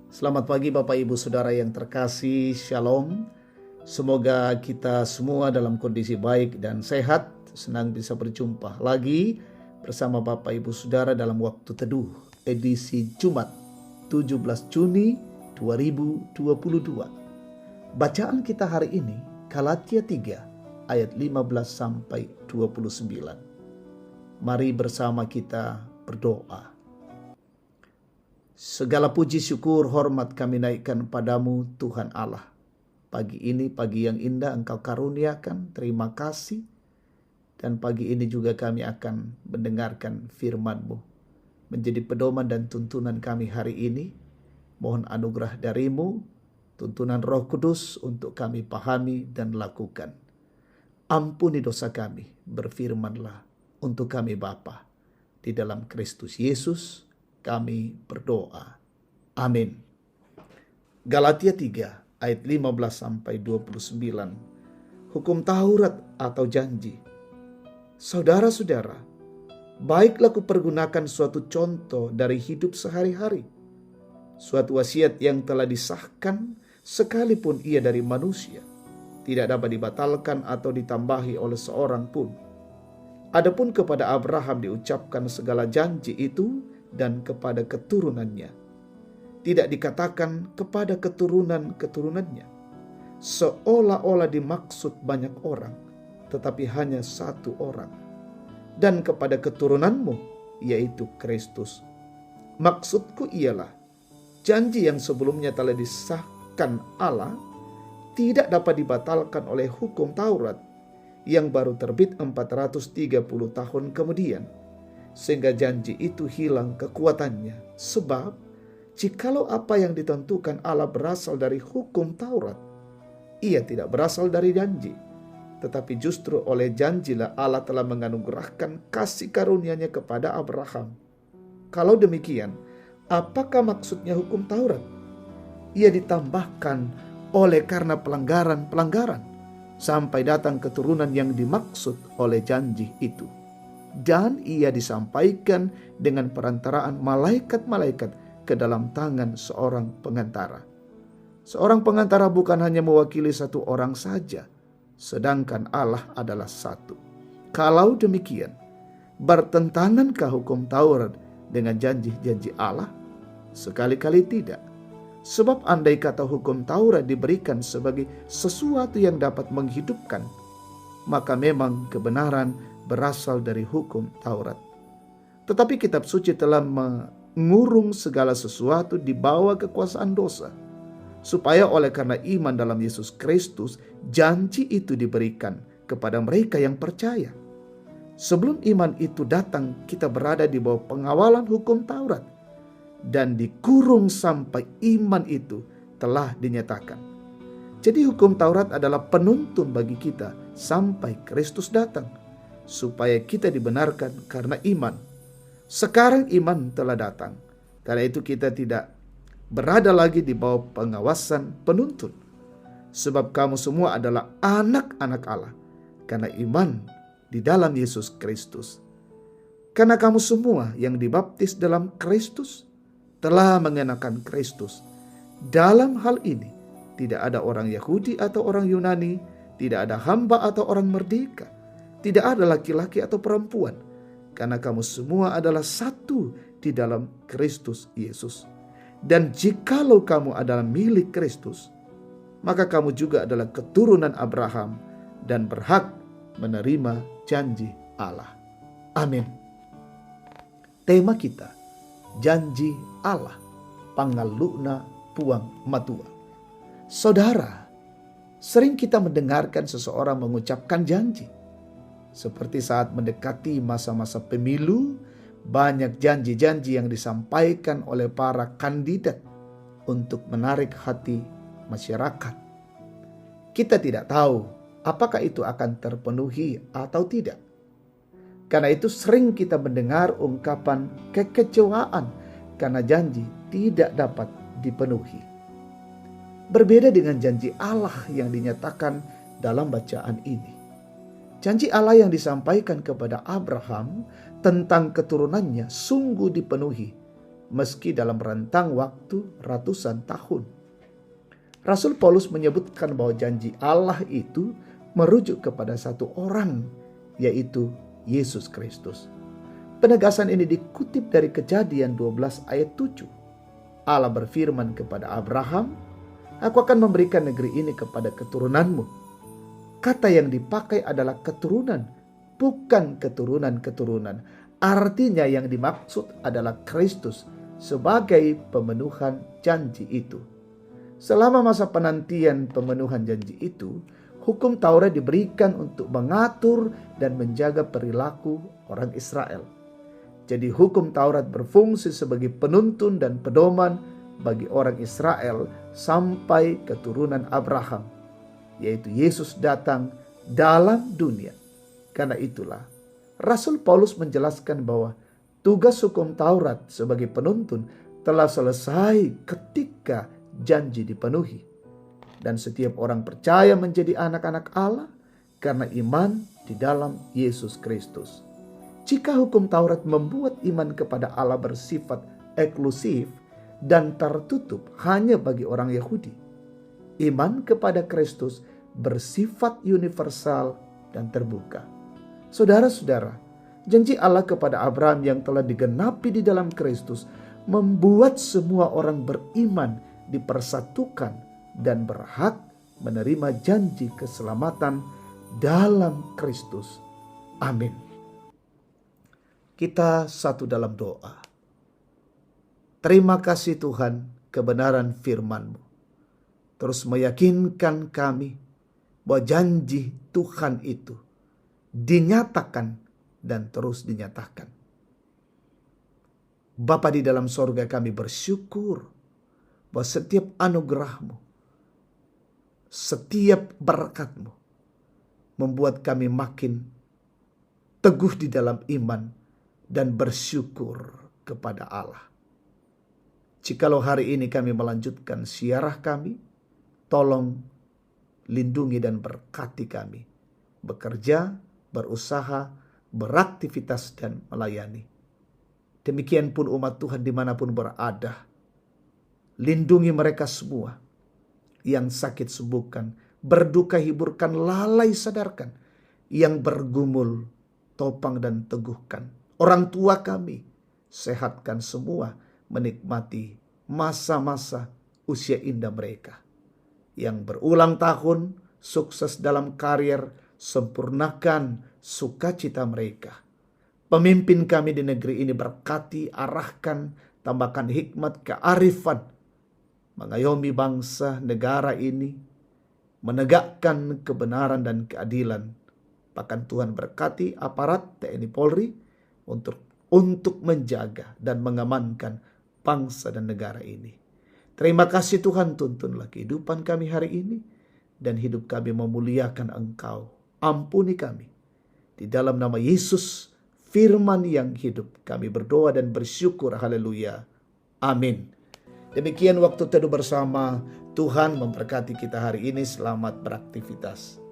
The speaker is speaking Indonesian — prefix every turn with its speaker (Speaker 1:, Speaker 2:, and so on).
Speaker 1: Selamat pagi Bapak Ibu Saudara yang terkasih, Shalom. Semoga kita semua dalam kondisi baik dan sehat. Senang bisa berjumpa lagi bersama Bapak Ibu Saudara dalam waktu teduh edisi Jumat 17 Juni 2022. Bacaan kita hari ini Galatia 3 ayat 15 sampai 29. Mari bersama kita berdoa. Segala puji syukur hormat kami naikkan padamu Tuhan Allah. Pagi ini pagi yang indah Engkau karuniakan, terima kasih. Dan pagi ini juga kami akan mendengarkan firman-Mu. Menjadi pedoman dan tuntunan kami hari ini. Mohon anugerah dari-Mu, tuntunan Roh Kudus untuk kami pahami dan lakukan. Ampuni dosa kami, berfirmanlah untuk kami Bapa. Di dalam Kristus Yesus kami berdoa. Amin. Galatia 3 ayat 15 sampai 29. Hukum Taurat atau janji. Saudara-saudara, baiklah kupergunakan suatu contoh dari hidup sehari-hari. Suatu wasiat yang telah disahkan sekalipun ia dari manusia, tidak dapat dibatalkan atau ditambahi oleh seorang pun. Adapun kepada Abraham diucapkan segala janji itu dan kepada keturunannya. Tidak dikatakan kepada keturunan-keturunannya, seolah-olah dimaksud banyak orang, tetapi hanya satu orang. Dan kepada keturunanmu, yaitu Kristus. Maksudku ialah, janji yang sebelumnya telah disahkan Allah tidak dapat dibatalkan oleh hukum Taurat yang baru terbit 430 tahun kemudian. Sehingga janji itu hilang kekuatannya. Sebab jikalau apa yang ditentukan Allah berasal dari hukum Taurat, ia tidak berasal dari janji. Tetapi justru oleh janjilah Allah telah menganugerahkan kasih karunia-Nya kepada Abraham. Kalau demikian, apakah maksudnya hukum Taurat? Ia ditambahkan oleh karena pelanggaran-pelanggaran sampai datang keturunan yang dimaksud oleh janji itu. Dan ia disampaikan dengan perantaraan malaikat-malaikat ke dalam tangan seorang pengantara. Seorang pengantara bukan hanya mewakili satu orang saja, sedangkan Allah adalah satu. Kalau demikian, bertentangankah hukum Taurat dengan janji-janji Allah? Sekali-kali tidak. Sebab andai kata hukum Taurat diberikan sebagai sesuatu yang dapat menghidupkan, maka memang kebenaran berasal dari hukum Taurat. Tetapi kitab suci telah mengurung segala sesuatu di bawah kekuasaan dosa, supaya oleh karena iman dalam Yesus Kristus, janji itu diberikan kepada mereka yang percaya. Sebelum iman itu datang, kita berada di bawah pengawalan hukum Taurat, dan dikurung sampai iman itu telah dinyatakan. Jadi hukum Taurat adalah penuntun bagi kita sampai Kristus datang, supaya kita dibenarkan karena iman. Sekarang iman telah datang, karena itu kita tidak berada lagi di bawah pengawasan penuntun. Sebab kamu semua adalah anak-anak Allah, karena iman di dalam Yesus Kristus. Karena kamu semua yang dibaptis dalam Kristus telah mengenakan Kristus. Dalam hal ini tidak ada orang Yahudi atau orang Yunani, tidak ada hamba atau orang merdeka, tidak ada laki-laki atau perempuan, karena kamu semua adalah satu di dalam Kristus Yesus. Dan jikalau kamu adalah milik Kristus, maka kamu juga adalah keturunan Abraham dan berhak menerima janji Allah. Amin. Tema kita, janji Allah, pangaluna puang matua. Saudara, sering kita mendengarkan seseorang mengucapkan janji. Seperti saat mendekati masa-masa pemilu, banyak janji-janji yang disampaikan oleh para kandidat untuk menarik hati masyarakat. Kita tidak tahu apakah itu akan terpenuhi atau tidak. Karena itu sering kita mendengar ungkapan kekecewaan karena janji tidak dapat dipenuhi. Berbeda dengan janji Allah yang dinyatakan dalam bacaan ini. Janji Allah yang disampaikan kepada Abraham tentang keturunannya sungguh dipenuhi meski dalam rentang waktu ratusan tahun. Rasul Paulus menyebutkan bahwa janji Allah itu merujuk kepada satu orang, yaitu Yesus Kristus. Penegasan ini dikutip dari Kejadian 12 ayat 7. Allah berfirman kepada Abraham, "Aku akan memberikan negeri ini kepada keturunanmu." Kata yang dipakai adalah keturunan, bukan keturunan-keturunan. Artinya yang dimaksud adalah Kristus sebagai pemenuhan janji itu. Selama masa penantian pemenuhan janji itu, hukum Taurat diberikan untuk mengatur dan menjaga perilaku orang Israel. Jadi hukum Taurat berfungsi sebagai penuntun dan pedoman bagi orang Israel sampai keturunan Abraham, yaitu Yesus datang dalam dunia. Karena itulah Rasul Paulus menjelaskan bahwa tugas hukum Taurat sebagai penuntun telah selesai ketika janji dipenuhi. Dan setiap orang percaya menjadi anak-anak Allah karena iman di dalam Yesus Kristus. Jika hukum Taurat membuat iman kepada Allah bersifat eksklusif dan tertutup hanya bagi orang Yahudi, iman kepada Kristus bersifat universal dan terbuka. Saudara-saudara, janji Allah kepada Abraham yang telah digenapi di dalam Kristus membuat semua orang beriman dipersatukan dan berhak menerima janji keselamatan dalam Kristus. Amin. Kita satu dalam doa. Terima kasih Tuhan, kebenaran firman-Mu terus meyakinkan kami bahwa janji Tuhan itu dinyatakan dan terus dinyatakan. Bapa di dalam sorga, kami bersyukur bahwa setiap anugerah-Mu, setiap berkat-Mu membuat kami makin teguh di dalam iman dan bersyukur kepada Allah. Jikalau hari ini kami melanjutkan siarah kami, tolong lindungi dan berkati kami, bekerja, berusaha, beraktivitas dan melayani. Demikian pun umat Tuhan dimanapun berada, lindungi mereka semua. Yang sakit sembuhkan, berduka hiburkan, lalai sadarkan, yang bergumul topang dan teguhkan. Orang tua kami sehatkan semua menikmati masa-masa usia indah mereka. Yang berulang tahun sukses dalam karier, sempurnakan sukacita mereka. Pemimpin kami di negeri ini berkati, arahkan, tambahkan hikmat, kearifan, mengayomi bangsa negara ini, menegakkan kebenaran dan keadilan. Bahkan Tuhan berkati aparat TNI Polri untuk menjaga dan mengamankan bangsa dan negara ini. Terima kasih Tuhan, tuntunlah kehidupan kami hari ini dan hidup kami memuliakan Engkau. Ampuni kami. Di dalam nama Yesus, firman yang hidup, kami berdoa dan bersyukur. Haleluya. Amin. Demikian waktu teduh bersama. Tuhan memberkati kita hari ini. Selamat beraktivitas.